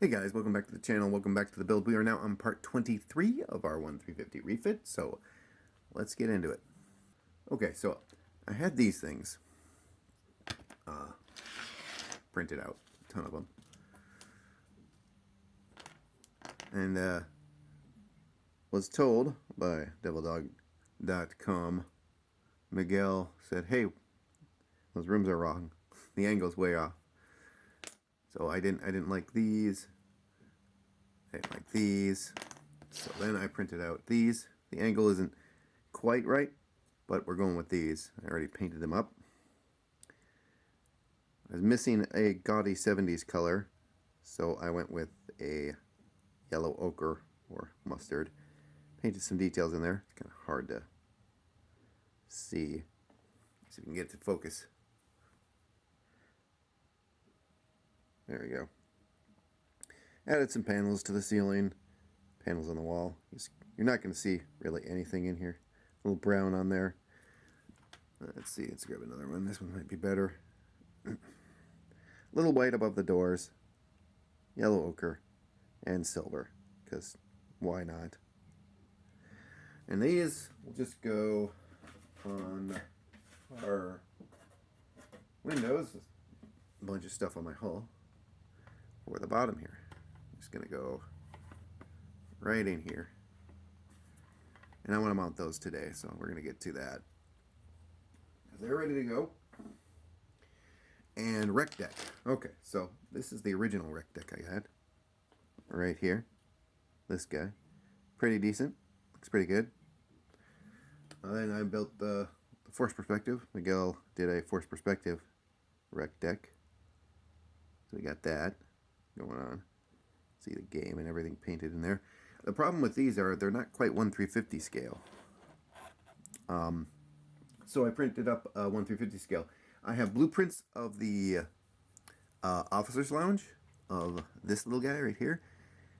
Hey guys, welcome back to the channel, welcome back to the build. We are now on part 23 of our 1350 refit, so let's get into it. Okay, so I had these things printed out, a ton of them. And was told by DevilDog.com, Miguel said, hey, those rooms are wrong. The angle's way off. So I didn't like these. I didn't like these. So then I printed out these. The angle isn't quite right, but we're going with these. I already painted them up. I was missing a gaudy 70s color, so I went with a yellow ochre or mustard. Painted some details in there. It's kind of hard to see. See if we can get it to focus. There we go. Added some panels to the ceiling, panels on the wall. You're not going to see really anything in here. A little brown on there. Let's see, let's grab another one. This one might be better. A little white above the doors, yellow ochre, and silver, because why not? And these will just go on our windows. A bunch of stuff on my hull. Or the bottom here. I'm just going to go right in here. And I want to mount those today, so we're going to get to that. They're ready to go. And rec deck. Okay, so this is the original rec deck I had. Right here. This guy. Pretty decent. Looks pretty good. Then I built the force perspective. Miguel did a force perspective rec deck. So we got that going on. See the game and everything painted in there. The problem with these are they're not quite 1/350 scale. So I printed up a 1/350 scale. I have blueprints of the officer's lounge of this little guy right here.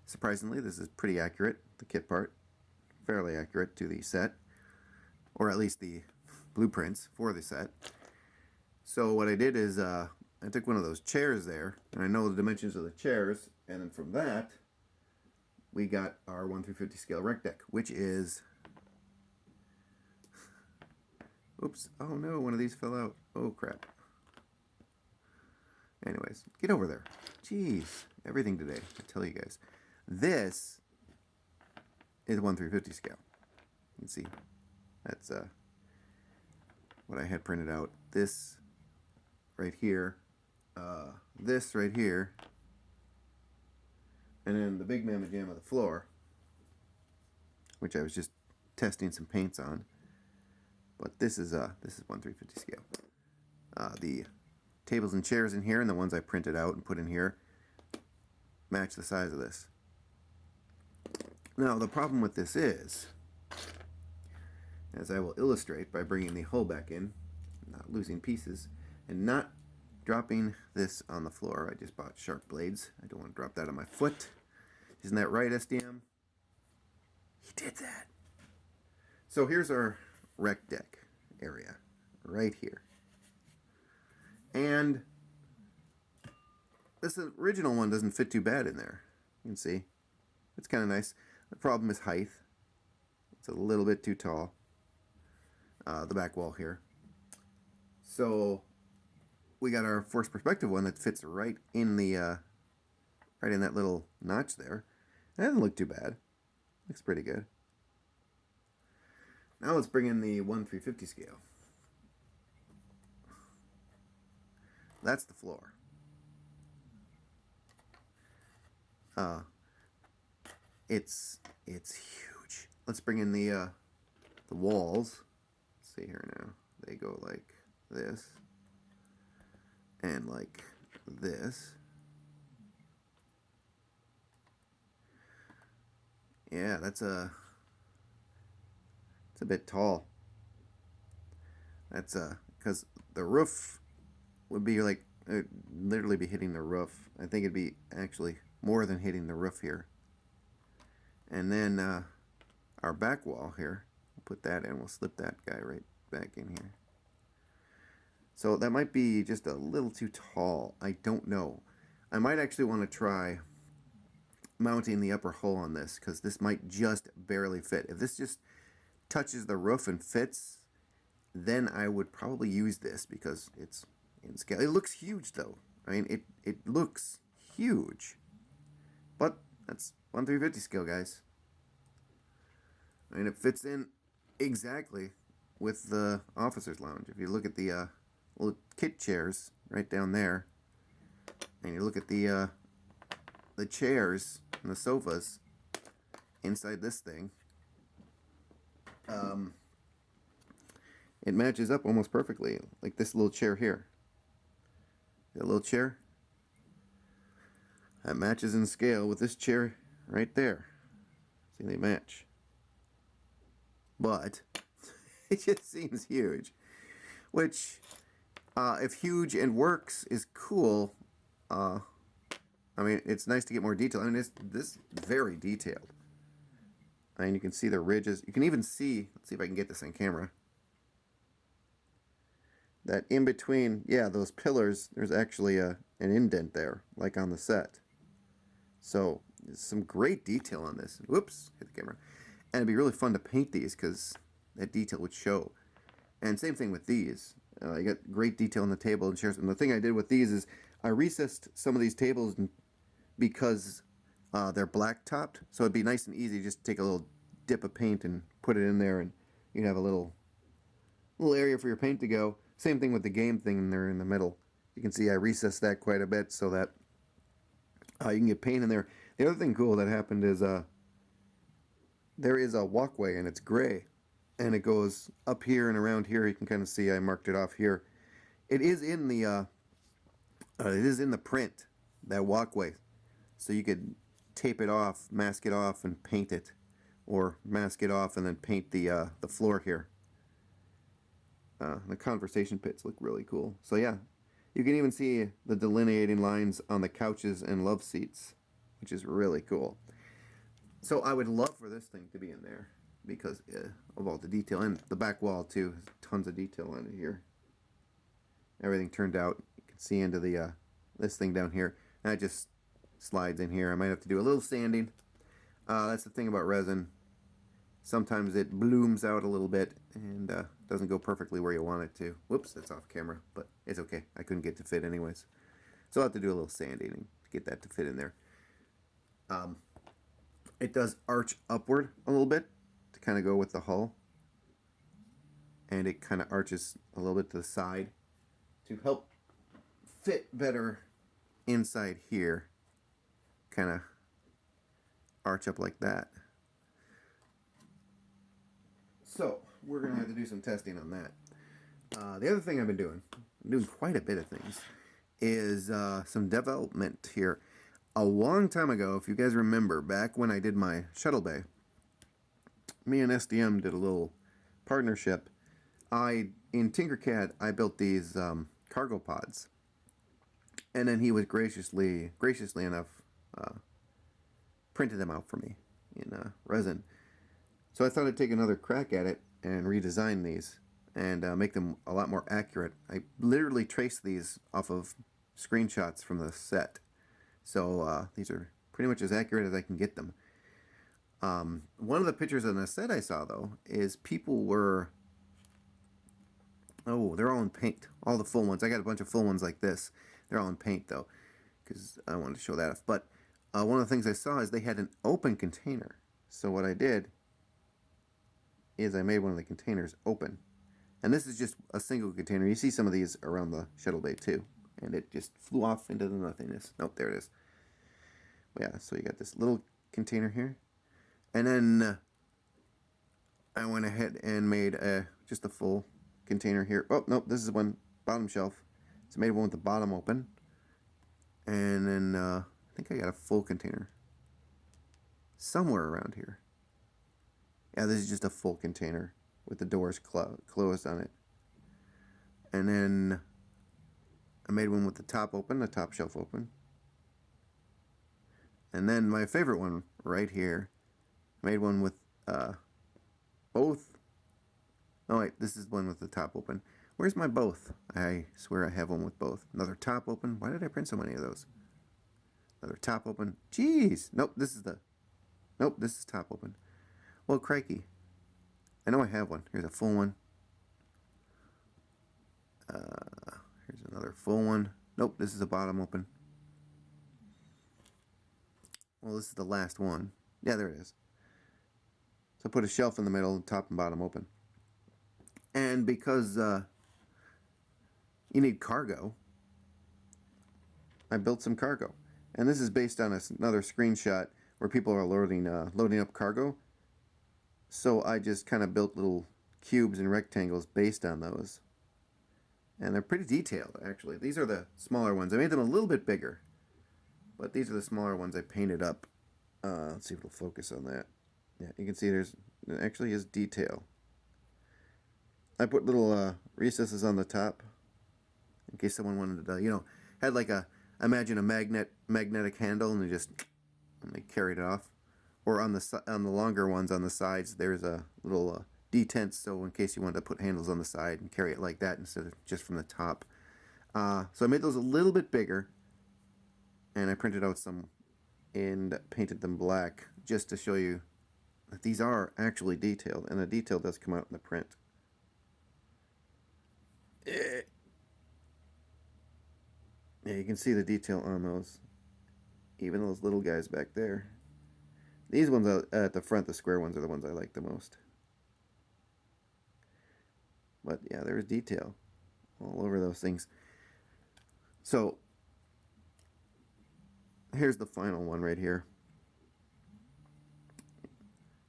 Surprisingly, this is pretty accurate, the kit part. Fairly accurate to the set. Or at least the blueprints for the set. So what I did is I took one of those chairs there, and I know the dimensions of the chairs, and then from that, we got our 1/350 scale rec deck, which is... Oops, oh no, one of these fell out. Oh crap. Anyways, get over there. Jeez, everything today, I tell you guys. This is 1/350 scale. You can see, that's what I had printed out. This right here, this right here, and then the big mamma jam of the floor, which I was just testing some paints on. But this is 1/350 scale. The tables and chairs in here and the ones I printed out and put in here match the size of this. Now the problem with this is, as I will illustrate by bringing the hull back in, not losing pieces, and not dropping this on the floor. I just bought sharp blades. I don't want to drop that on my foot. Isn't that right, SDM? He did that. So here's our rec deck area, right here. And this original one doesn't fit too bad in there. You can see. It's kind of nice. The problem is height. It's a little bit too tall. The back wall here. So we got our force perspective one that fits right in the right in that little notch there. That doesn't look too bad. Looks pretty good. Now let's bring in the 1/350 scale. That's the floor. It's huge. Let's bring in the walls. Let's see here now. They go like this and like this. Yeah, it's a bit tall. That's because the roof would be like literally be hitting the roof. I think it'd be actually more than hitting the roof here. And then our back wall here, we'll put that in. We'll slip that guy right back in here. So that might be just a little too tall. I don't know. I might actually want to try mounting the upper hull on this, because this might just barely fit. If this just touches the roof and fits, then I would probably use this because it's in scale. It looks huge though. I mean, it looks huge. But that's 1/350 scale, guys. I mean, it fits in exactly with the officer's lounge. If you look at the little kit chairs right down there, and you look at the chairs and the sofas inside this thing, it matches up almost perfectly. Like this little chair here. That little chair, that matches in scale with this chair right there. See, they match. But it just seems huge. Which, if huge and works is cool, I mean, it's nice to get more detail. I mean, it's this very detailed. And you can see the ridges. You can even see, let's see if I can get this on camera, that in between, yeah, those pillars, there's actually an indent there, like on the set. So, there's some great detail on this. Whoops, hit the camera. And it'd be really fun to paint these because that detail would show. And same thing with these. You got great detail on the table and chairs. And the thing I did with these is I recessed some of these tables because they're black topped. So it'd be nice and easy just to take a little dip of paint and put it in there, and you'd have a little area for your paint to go. Same thing with the game thing there in the middle. You can see I recessed that quite a bit so that you can get paint in there. The other thing cool that happened is there is a walkway and it's gray, and it goes up here and around here. You can kind of see I marked it off here. It is in the print, that walkway, so you could tape it off, mask it off, and paint it, or mask it off and then paint the floor here. The conversation pits look really cool. So yeah, you can even see the delineating lines on the couches and love seats, which is really cool. So I would love for this thing to be in there because of all the detail. And the back wall too has tons of detail on it here. Everything turned out. You can see into the this thing down here. And it just slides in here. I might have to do a little sanding. That's the thing about resin. Sometimes it blooms out a little bit and doesn't go perfectly where you want it to. Whoops, that's off camera, but it's okay. I couldn't get it to fit anyways. So I'll have to do a little sanding and get that to fit in there. It does arch upward a little bit to kind of go with the hull. And it kind of arches a little bit to the side to help fit better inside here. Kind of arch up like that. So, we're going to have to do some testing on that. The other thing I'm doing quite a bit of things, is some development here. A long time ago, if you guys remember, back when I did my shuttle bay, me and SDM did a little partnership. In Tinkercad, I built these cargo pods. And then he was graciously enough, printed them out for me in resin. So I thought I'd take another crack at it and redesign these and make them a lot more accurate. I literally traced these off of screenshots from the set. So these are pretty much as accurate as I can get them. One of the pictures on the set I saw, though, is people were... Oh, they're all in paint. All the full ones. I got a bunch of full ones like this. They're all in paint, though, because I wanted to show that off. But one of the things I saw is they had an open container. So what I did is I made one of the containers open. And this is just a single container. You see some of these around the shuttle bay too. And it just flew off into the nothingness. Nope, there it is. Yeah, so you got this little container here. And then I went ahead and made just a full container here. Oh, nope, this is one bottom shelf. So I made one with the bottom open. And then I think I got a full container somewhere around here. Yeah, this is just a full container with the doors closed on it. And then I made one with the top open, the top shelf open. And then my favorite one right here, I made one with both. Oh wait, this is one with the top open. Where's my both? I swear I have one with both. Another top open. Why did I print so many of those? Another top open. Jeez. Nope, this is top open. Well, crikey. I know I have one. Here's a full one. Here's another full one. Nope, this is a bottom open. Well, this is the last one. Yeah, there it is. So I put a shelf in the middle, top and bottom open. And because you need cargo, I built some cargo. And this is based on another screenshot where people are loading up cargo. So I just kind of built little cubes and rectangles based on those. And they're pretty detailed, actually. These are the smaller ones. I made them a little bit bigger. But these are the smaller ones I painted up. Let's see if it'll focus on that. Yeah, you can see there actually is detail. I put little recesses on the top in case someone wanted to, had like imagine a magnetic handle and they carried it off. Or on the longer ones on the sides, there's a little detent, so in case you wanted to put handles on the side and carry it like that instead of just from the top. So I made those a little bit bigger, and I printed out some and painted them black just to show you that these are actually detailed, and the detail does come out in the print. Yeah, you can see the detail on those, even those little guys back there. These ones at the front, the square ones, are the ones I like the most. But yeah, there's detail all over those things. So here's the final one right here.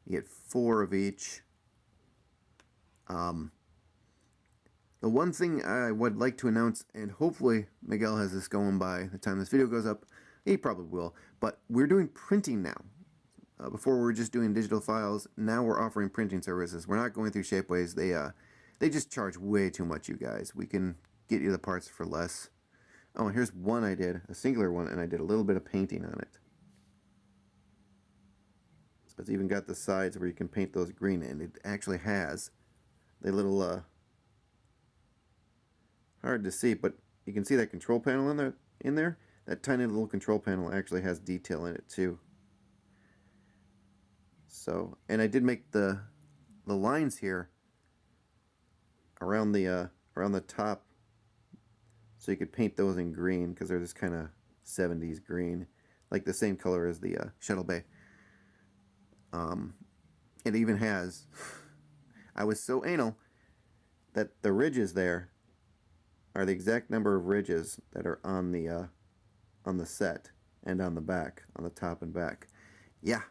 You get 4 of each. The one thing I would like to announce, and hopefully Miguel has this going by the time this video goes up, he probably will, but we're doing printing now. Before we were just doing digital files, now we're offering printing services. We're not going through Shapeways. They just charge way too much, you guys. We can get you the parts for less. Oh, and here's one I did, a singular one, and I did a little bit of painting on it. So it's even got the sides where you can paint those green, and it actually has the little, hard to see, but you can see that control panel in there. That tiny little control panel actually has detail in it too. So, and I did make the lines here around the top, so you could paint those in green because they're this kind of 70s green, like the same color as the shuttle bay. It even has, I was so anal that the ridges there are the exact number of ridges that are on the set and on the back, on the top and back. Yeah,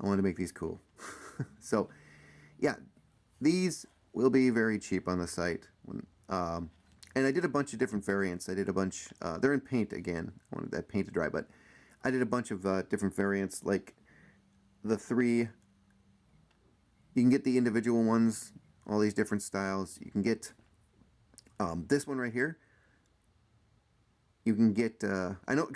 I wanted to make these cool. So, yeah, these will be very cheap on the site. And I did a bunch of different variants. I did a bunch, they're in paint again. I wanted that paint to dry, but I did a bunch of different variants, like the 3. You can get the individual ones, all these different styles. You can get this one right here. You can get, I know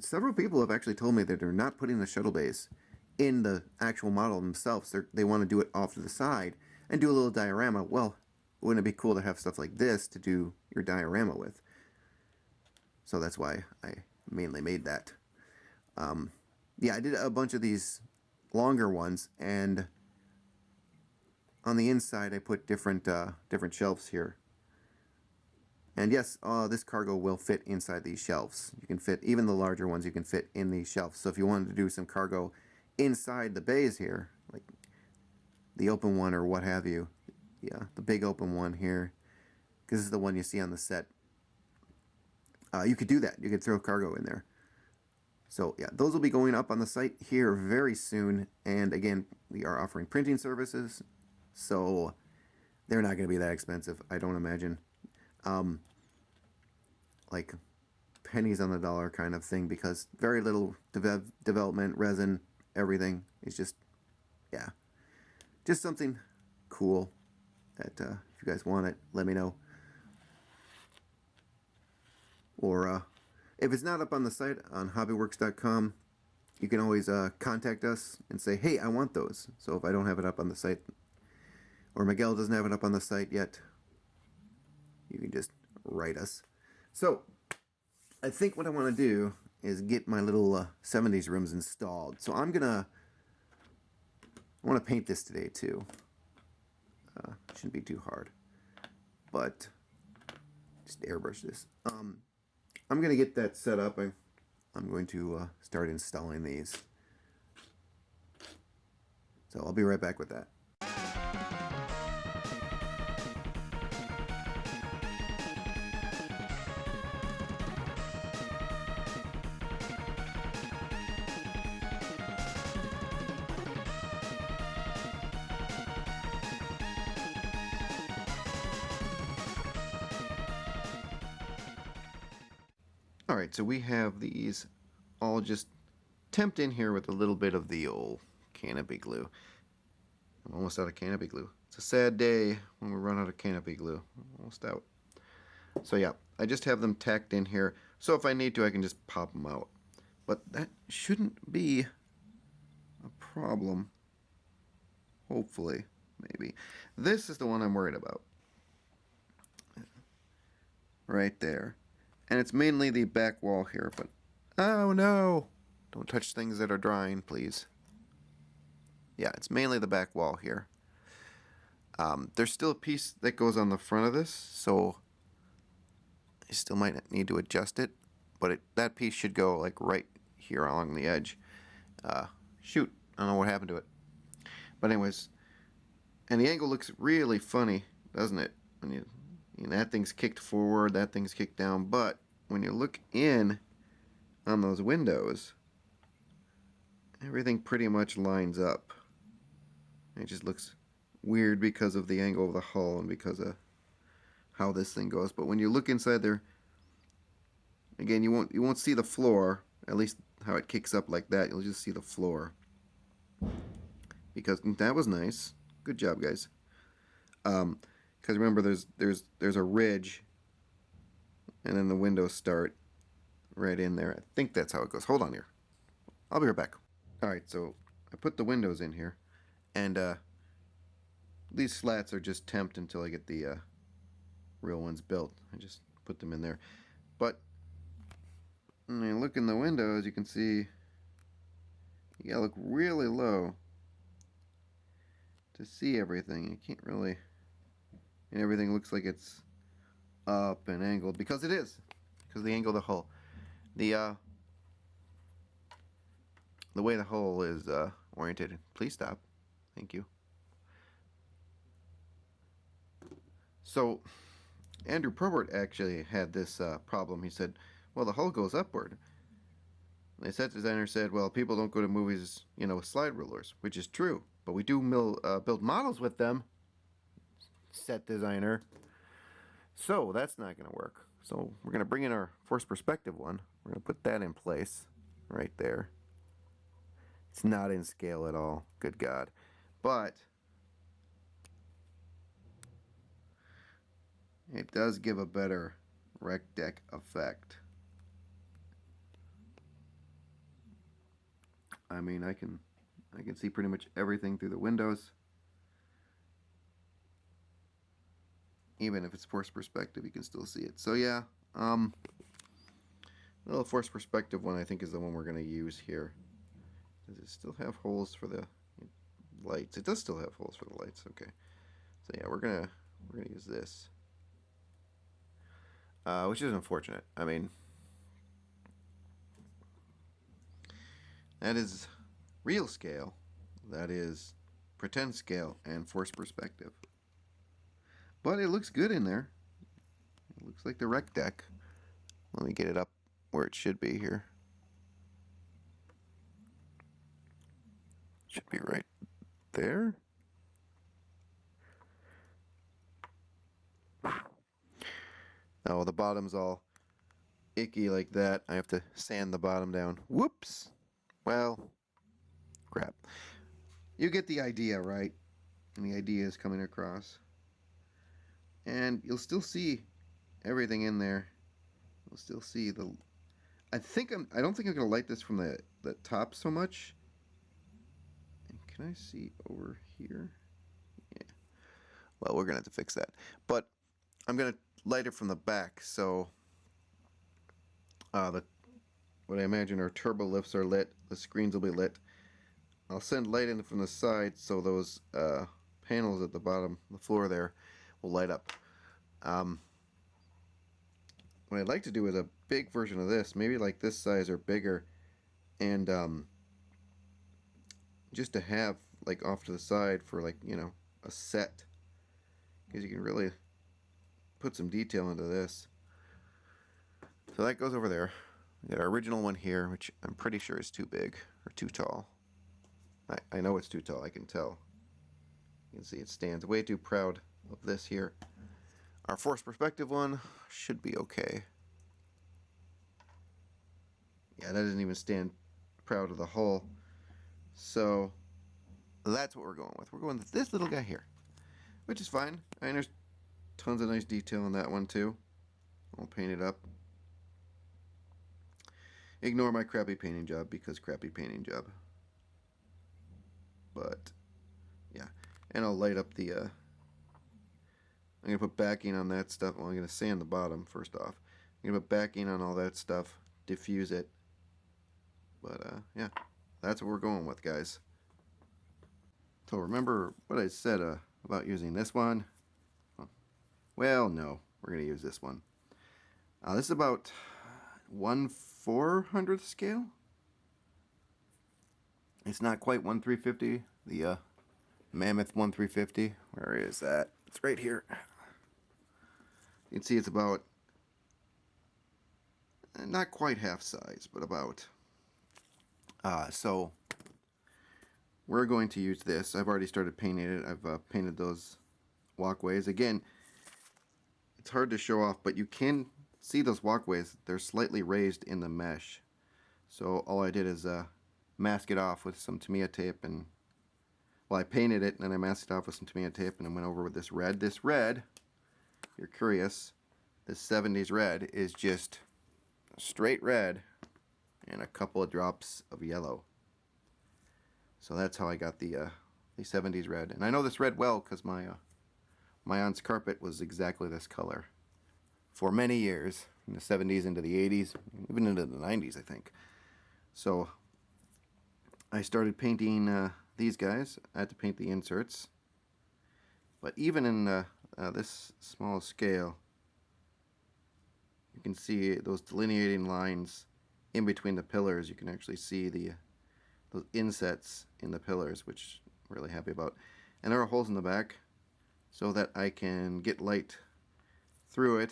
several people have actually told me that they're not putting the shuttle bays in the actual model themselves. They want to do it off to the side and do a little diorama. Well, wouldn't it be cool to have stuff like this to do your diorama with? So that's why I mainly made that. Yeah, I did a bunch of these longer ones, and on the inside I put different shelves here. And yes, this cargo will fit inside these shelves. You can fit, even the larger ones, you can fit in these shelves. So if you wanted to do some cargo inside the bays here, like the open one or what have you, yeah, the big open one here, because this is the one you see on the set, you could do that. You could throw cargo in there. So yeah, those will be going up on the site here very soon. And again, we are offering printing services, so they're not going to be that expensive, I don't imagine. Like pennies on the dollar kind of thing, because very little development, resin, everything. It's just, yeah, just something cool that if you guys want it, let me know. Or if it's not up on the site on hobbyworks.com, you can always contact us and say, hey, I want those. So if I don't have it up on the site, or Miguel doesn't have it up on the site yet, you can just write us. So I think what I want to do is get my little 70s rooms installed. So I want to paint this today too. Shouldn't be too hard, but just airbrush this. I'm gonna get that set up. I'm going to start installing these. So I'll be right back with that. Alright, so we have these all just temped in here with a little bit of the old canopy glue. I'm almost out of canopy glue. It's a sad day when we run out of canopy glue. Almost out. So yeah, I just have them tacked in here. So if I need to, I can just pop them out. But that shouldn't be a problem. Hopefully, maybe. This is the one I'm worried about. Right there. And it's mainly the back wall here, but oh no! Don't touch things that are drying, please. Yeah, it's mainly the back wall here. There's still a piece that goes on the front of this, so I still might need to adjust it, but that piece should go like right here along the edge. Shoot, I don't know what happened to it. But anyways, and the angle looks really funny, doesn't it? When that thing's kicked forward, that thing's kicked down, but when you look in on those windows, everything pretty much lines up. It just looks weird because of the angle of the hull and because of how this thing goes. But when you look inside there, again, you won't see the floor, at least how it kicks up like that. You'll just see the floor. Because that was nice. Good job, guys. Because remember, there's a ridge, and then the windows start right in there. I think that's how it goes. Hold on here. I'll be right back. Alright, so I put the windows in here, and these slats are just temped until I get the real ones built. I just put them in there. But when you look in the windows, you can see you gotta look really low to see everything. You can't really, and everything looks like it's up and angled because it is, because of the angle of the hull. The way the hull is oriented. Please stop. Thank you. So Andrew Probert actually had this problem. He said, well, the hull goes upward. And the set designer said, well, people don't go to movies, with slide rulers, which is true. But we do build models with them, set designer. So that's not going to work. So we're going to bring in our forced perspective one. We're going to put that in place right there. It's not in scale at all. Good God. But it does give a better rec deck effect. I mean, I can see pretty much everything through the windows. Even if it's forced perspective, you can still see it. So yeah, the little forced perspective one I think is the one we're going to use here. Does it still have holes for the lights? It does still have holes for the lights. Okay. So yeah, we're gonna use this, which is unfortunate. I mean, that is real scale, that is pretend scale, and forced perspective. But it looks good in there. It looks like the rec deck. Let me get it up where it should be here. Should be right there. Oh, the bottom's all icky like that. I have to sand the bottom down. Whoops. Well, crap. You get the idea, right? And the idea is coming across. And you'll still see everything in there. You'll still see the... I don't think I'm going to light this from the top so much. And can I see over here? Yeah. Well, we're going to have to fix that. But I'm going to light it from the back, so The what I imagine are turbo lifts are lit. The screens will be lit. I'll send light in from the side so those panels at the bottom, the floor there, will light up. What I'd like to do is a big version of this, maybe like this size or bigger, and just to have like off to the side for like, you know, a set, because you can really put some detail into this. So that goes over there. We got our original one here, which I'm pretty sure is too big or too tall. I know it's too tall, I can tell. You can see it stands way too proud of this here. Our forced perspective one should be okay. Yeah, that doesn't even stand proud of the hull. So that's what we're going with. We're going with this little guy here, which is fine. I mean, there's tons of nice detail in that one too. I'll paint it up. Ignore my crappy painting job because crappy painting job. But yeah, and I'll light up the I'm gonna put backing on that stuff. Well, I'm gonna sand the bottom first off. I'm gonna put backing on all that stuff, diffuse it. But yeah, that's what we're going with, guys. So remember what I said about using this one? Well, no, we're gonna use this one. This is about 1/400th scale. It's not quite 1/350. The Mammoth 1/350. Where is that? It's right here. You can see it's about not quite half size, but about. So we're going to use this. I've already started painting it. I've painted those walkways. Again, it's hard to show off, but you can see those walkways. They're slightly raised in the mesh. So all I did is mask it off with some Tamiya tape, and well, I painted it and then I masked it off with some Tamiya tape and I went over with this red. This red, if you're curious, this 70s red is just straight red and a couple of drops of yellow. So that's how I got the 70s red. And I know this red well because my aunt's carpet was exactly this color for many years, from the 70s into the 80s, even into the 90s, I think. So I started painting these guys. I had to paint the inserts. But even in this small scale, you can see those delineating lines in between the pillars. You can actually see those insets in the pillars, which I'm really happy about. And there are holes in the back so that I can get light through it.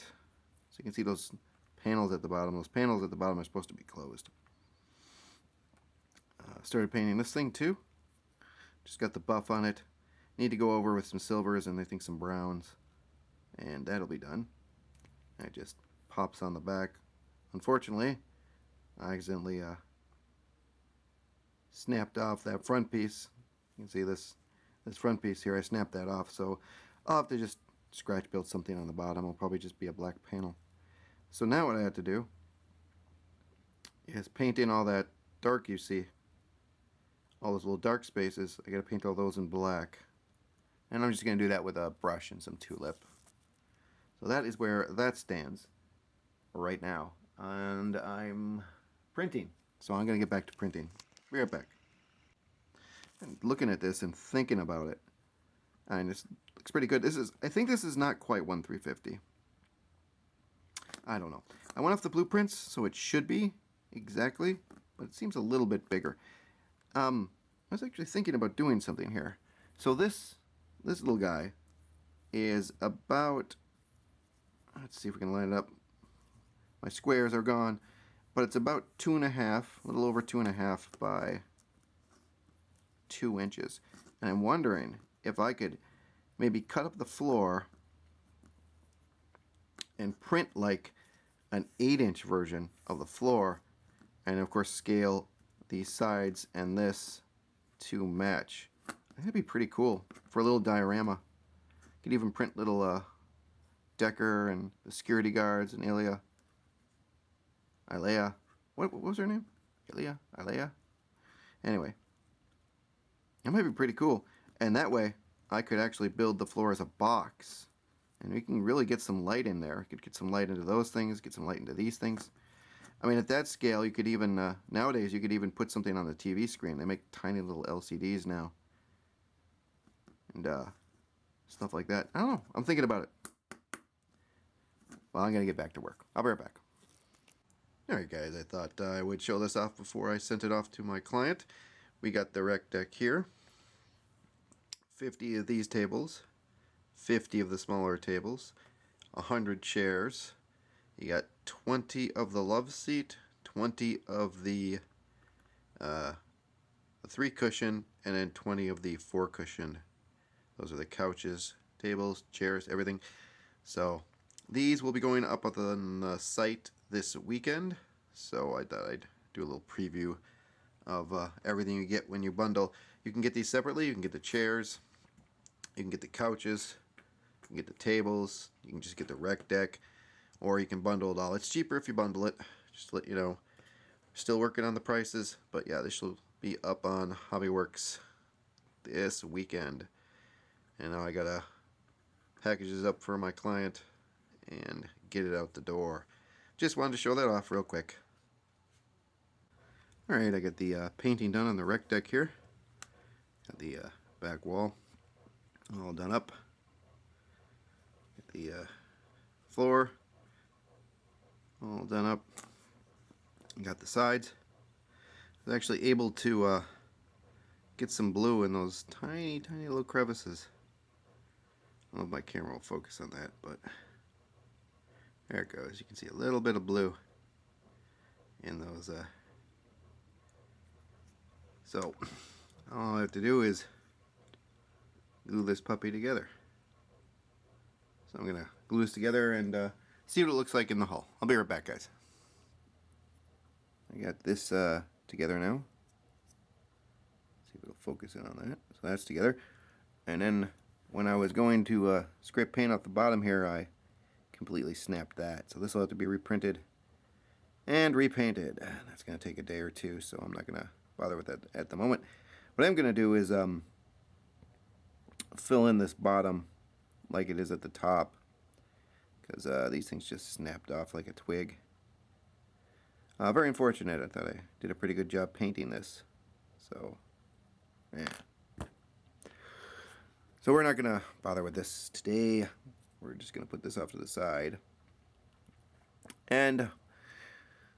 So you can see those panels at the bottom. Those panels at the bottom are supposed to be closed. Started painting this thing too. Just got the buff on it. Need to go over with some silvers and I think some browns. And that'll be done. It just pops on the back. Unfortunately, I accidentally snapped off that front piece. You can see this front piece here. I snapped that off. So I'll have to just scratch build something on the bottom. It'll probably just be a black panel. So now what I have to do is paint in all that dark you see. All those little dark spaces. I gotta paint all those in black. And I'm just gonna do that with a brush and some tulip. So that is where that stands right now. And I'm printing. So I'm gonna get back to printing. Be right back. And looking at this and thinking about it, and it looks pretty good. I think this is not quite 1/350. I don't know. I went off the blueprints, so it should be exactly, but it seems a little bit bigger. I was actually thinking about doing something here. So this little guy is about, let's see if we can line it up. My squares are gone, but it's about 2.5, a little over 2.5 by 2 inches. And I'm wondering if I could maybe cut up the floor and print like an 8-inch version of the floor, and of course scale these sides and this to match. I think that'd be pretty cool for a little diorama. Could even print little Decker and the security guards and Ilea. What was her name? Ilea? Anyway, that might be pretty cool. And that way, I could actually build the floor as a box. And we can really get some light in there. I could get some light into those things, get some light into these things. I mean, at that scale, you could even, nowadays, you could even put something on the TV screen. They make tiny little LCDs now. And stuff like that. I don't know. I'm thinking about it. Well, I'm going to get back to work. I'll be right back. Alright guys, I thought I would show this off before I sent it off to my client. We got the rec deck here. 50 of these tables. 50 of the smaller tables. 100 chairs. You got 20 of the love seat. 20 of the 3 cushion. And then 20 of the 4 cushion. Those are the couches, tables, chairs, everything. So these will be going up on the site this weekend, so I thought I'd do a little preview of everything you get when you bundle. You can get these separately. You can get the chairs, you can get the couches, you can get the tables, you can just get the rec deck, or you can bundle it all. It's cheaper if you bundle it, just to let you know. Still working on the prices, but yeah, this will be up on Hobbyworks this weekend. And now I gotta package this up for my client and get it out the door. Just wanted to show that off real quick. Alright, I got the painting done on the rec deck here. Got the back wall all done up. Got the floor all done up. Got the sides. I was actually able to get some blue in those tiny little crevices. I don't know if my camera will focus on that, but there it goes. You can see a little bit of blue in those. So all I have to do is glue this puppy together. So I'm going to glue this together and see what it looks like in the hull. I'll be right back, guys. I got this together now. See if it'll focus in on that. So that's together. And then when I was going to scrape paint off the bottom here, I completely snapped that. So this will have to be reprinted and repainted. That's going to take a day or two, so I'm not going to bother with that at the moment. What I'm going to do is fill in this bottom like it is at the top, because these things just snapped off like a twig. Very unfortunate. I thought I did a pretty good job painting this. So, yeah. So we're not going to bother with this today. We're just going to put this off to the side. And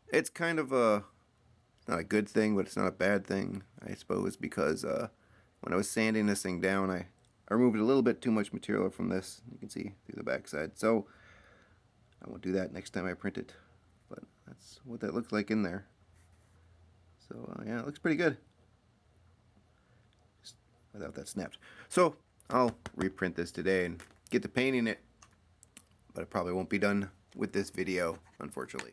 it's kind of not a good thing, but it's not a bad thing, I suppose, because when I was sanding this thing down, I removed a little bit too much material from this. You can see through the backside. So I won't do that next time I print it. But that's what that looks like in there. So yeah, it looks pretty good. Just without that snapped. So I'll reprint this today and get to painting it. But it probably won't be done with this video, unfortunately.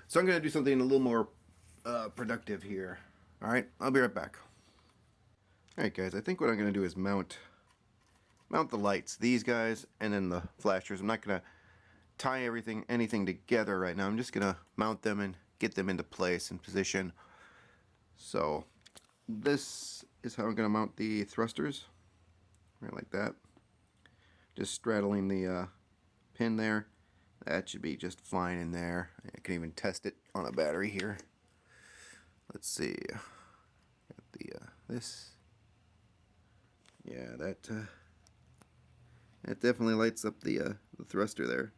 So I'm going to do something a little more productive here. Alright, I'll be right back. Alright guys, I think what I'm going to do is mount the lights, these guys, and then the flashers. I'm not going to tie anything together right now. I'm just going to mount them and get them into place and position. So this is how I'm going to mount the thrusters, right like that. Just straddling the pin there. That should be just fine in there. I can even test it on a battery here. Let's see. Got the this. Yeah, that definitely lights up the thruster there.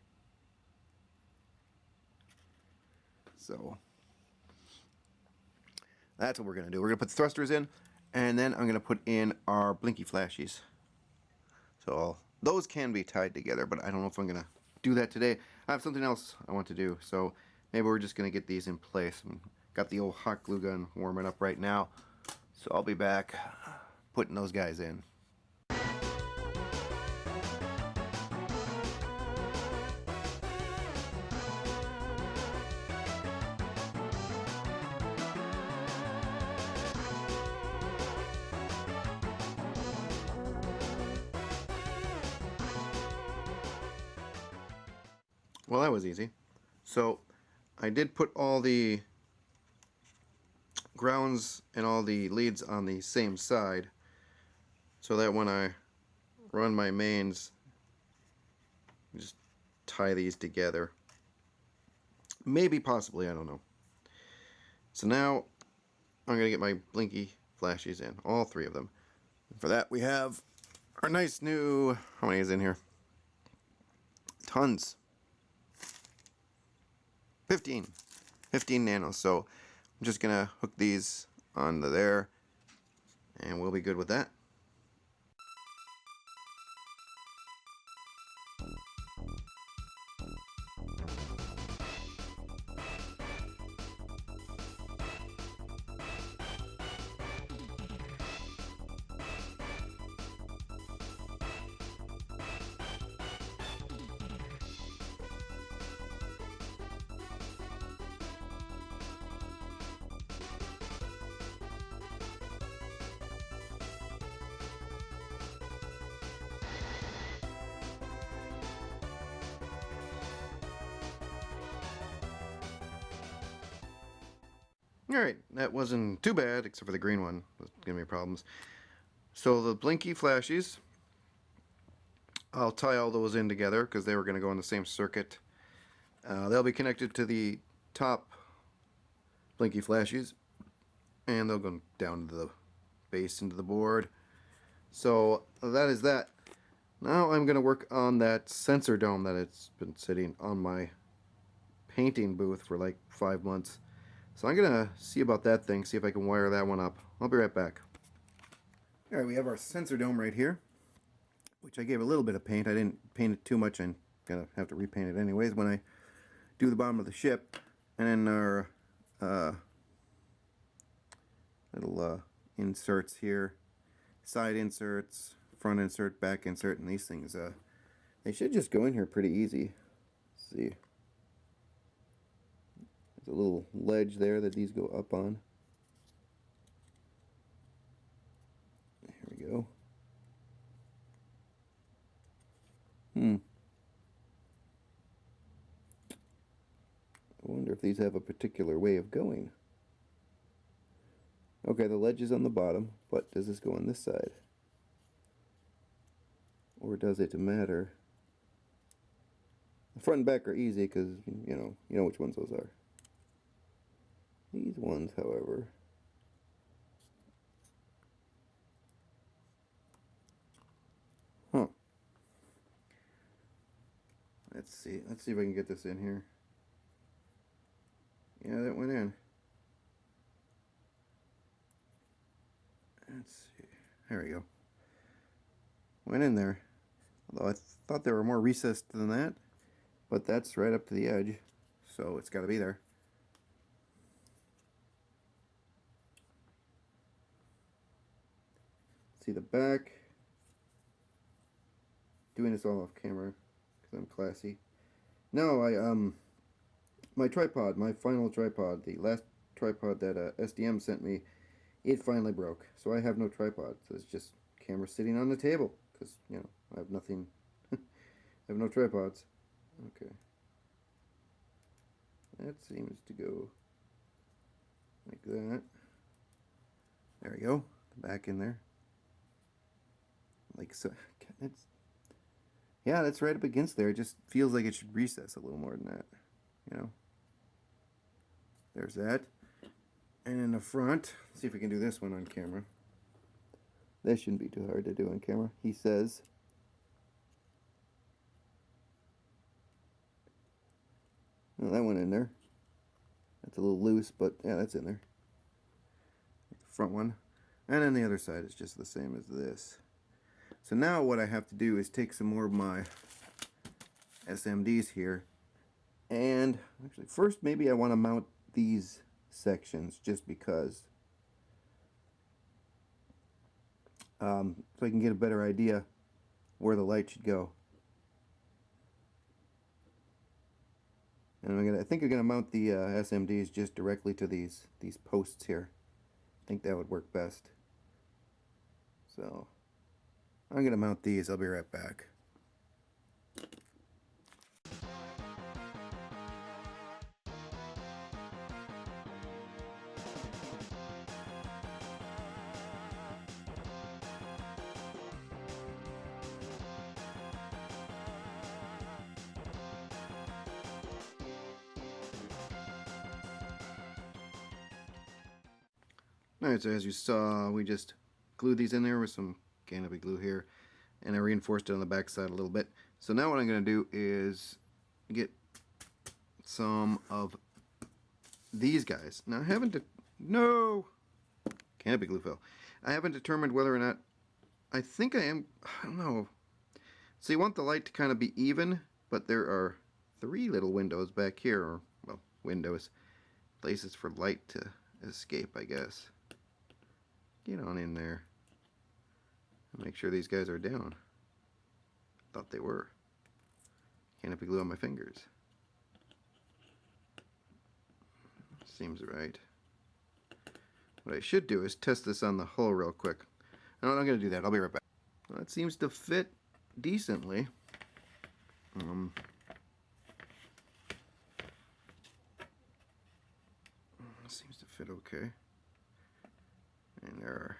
So that's what we're gonna do. We're gonna put the thrusters in, and then I'm gonna put in our blinky flashies. So those can be tied together, but I don't know if I'm gonna do that today. I have something else I want to do, so maybe we're just gonna get these in place. Got the old hot glue gun warming up right now, so I'll be back putting those guys in. Well, that was easy. So I did put all the grounds and all the leads on the same side, so that when I run my mains, just tie these together. Maybe, possibly, I don't know. So now I'm going to get my blinky flashies in, all 3 of them. And for that we have our nice new, how many is in here? Tons. 15 nanos. So I'm just going to hook these onto there and we'll be good with that. Alright, that wasn't too bad, except for the green one. Was giving me problems. So the blinky flashies, I'll tie all those in together because they were going to go in the same circuit. They'll be connected to the top blinky flashies, and they'll go down to the base into the board. So that is that. Now I'm going to work on that sensor dome that it's been sitting on my painting booth for like 5 months. So I'm going to see about that thing, see if I can wire that one up. I'll be right back. Alright, we have our sensor dome right here, which I gave a little bit of paint. I didn't paint it too much. I'm going to have to repaint it anyways when I do the bottom of the ship. And then our little inserts here, side inserts, front insert, back insert, and these things, they should just go in here pretty easy. Let's see. There's a little ledge there that these go up on. There we go. I wonder if these have a particular way of going. Okay, the ledge is on the bottom, but does this go on this side? Or does it matter? The front and back are easy because you know which ones those are. These ones, however, let's see if I can get this in here. Yeah, that went in. Let's see. There we go. Went in there. Although I thought they were more recessed than that, but that's right up to the edge, so it's got to be there. See the back. Doing this all off camera because I'm classy. No, my tripod, my final tripod, the last tripod that SDM sent me, it finally broke. So I have no tripod. So it's just camera sitting on the table because I have nothing. I have no tripods. Okay. That seems to go like that. There we go. Back in there. Like so. Yeah, that's right up against there. It just feels like it should recess a little more than that. There's that. And in the front, let's see if we can do this one on camera. That shouldn't be too hard to do on camera. He says. Well, that went in there. That's a little loose, but yeah, that's in there. The front one. And then the other side is just the same as this. So now what I have to do is take some more of my SMDs here. And actually, first maybe I want to mount these sections just because. So I can get a better idea where the light should go. And I think I'm gonna mount the SMDs just directly to these posts here. I think that would work best. So I'm gonna mount these. I'll be right back. Alright, so as you saw, we just glued these in there with some canopy glue here, and I reinforced it on the back side a little bit. So now what I'm going to do is get some of these guys. Now I haven't no canopy glue fell. I haven't determined whether or not, I think I don't know. So you want the light to kind of be even, but there are 3 little windows back here, or well, windows, places for light to escape, I guess. Get on in there. Make sure these guys are down. Thought they were. Canopy glue on my fingers. Seems right. What I should do is test this on the hull real quick. No, I'm going to do that. I'll be right back. Well, it seems to fit decently. Seems to fit okay. And there are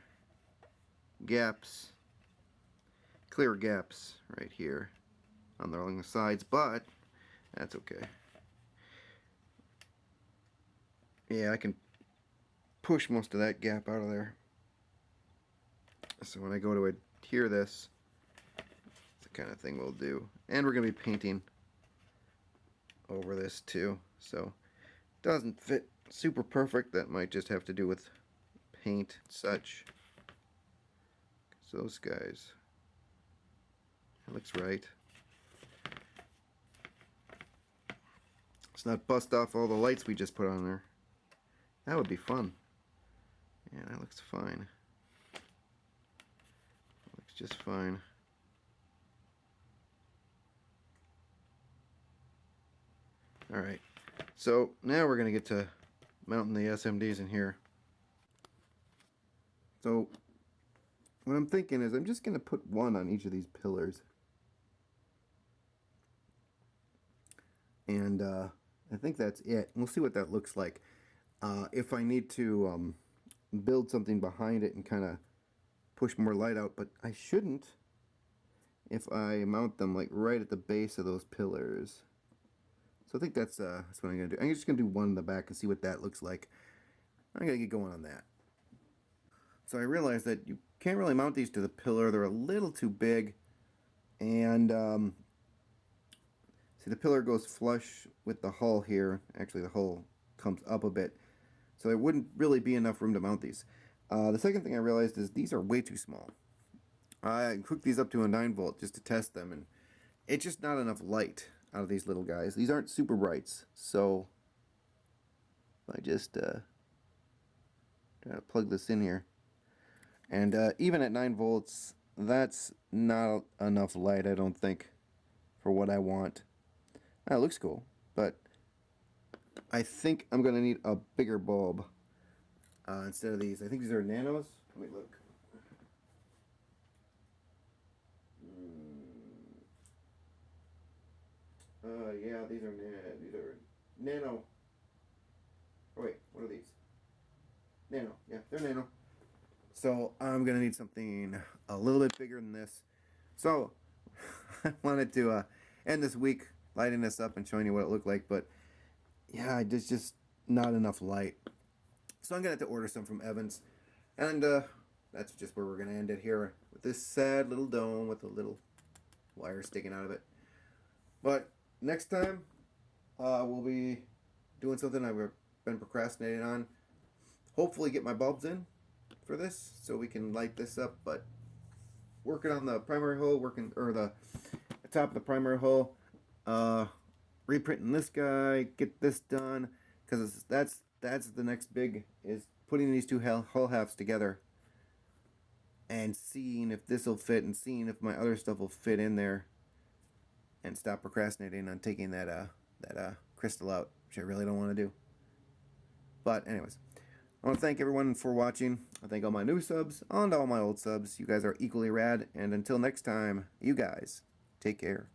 gaps, clear gaps right here along the sides, but that's okay. Yeah, I can push most of that gap out of there. So when I go to adhere this, it's the kind of thing we'll do. And we're going to be painting over this too, so it doesn't fit super perfect. That might just have to do with paint and such. So those guys, that looks right. Let's not bust off all the lights we just put on there. That would be fun. Yeah, that looks fine. Looks just fine. Alright, so now we're going to get to mounting the SMDs in here. So what I'm thinking is I'm just going to put one on each of these pillars. And I think that's it. We'll see what that looks like. If I need to build something behind it and kind of push more light out, but I shouldn't if I mount them like right at the base of those pillars. So I think that's what I'm going to do. I'm just going to do one in the back and see what that looks like. I'm going to get going on that. So I realized that you can't really mount these to the pillar. They're a little too big. And see, the pillar goes flush with the hull here. Actually, the hull comes up a bit. So there wouldn't really be enough room to mount these. The second thing I realized is these are way too small. I hooked these up to a 9-volt just to test them, and it's just not enough light out of these little guys. These aren't super brights, so I just try to plug this in here. And even at 9 volts, that's not enough light, I don't think, for what I want. It looks cool, but I think I'm going to need a bigger bulb instead of these. I think these are nanos. Let me look. Yeah, these are nano. Oh wait, what are these? Nano. Yeah, they're nano. So I'm gonna need something a little bit bigger than this. So I wanted to end this week lighting this up and showing you what it looked like, but yeah, there's just not enough light. So I'm gonna have to order some from Evans, and that's just where we're gonna end it here with this sad little dome with a little wire sticking out of it. But next time we'll be doing something I've been procrastinating on. Hopefully get my bulbs in for this so we can light this up, but working on the primary hull, the top of the primary hull, reprinting this guy, get this done, because that's the next big, is putting these two hull halves together and seeing if this will fit and seeing if my other stuff will fit in there, and stop procrastinating on taking that crystal out, which I really don't want to do. But anyways, I want to thank everyone for watching. I thank all my new subs and all my old subs. You guys are equally rad, and until next time, you guys take care.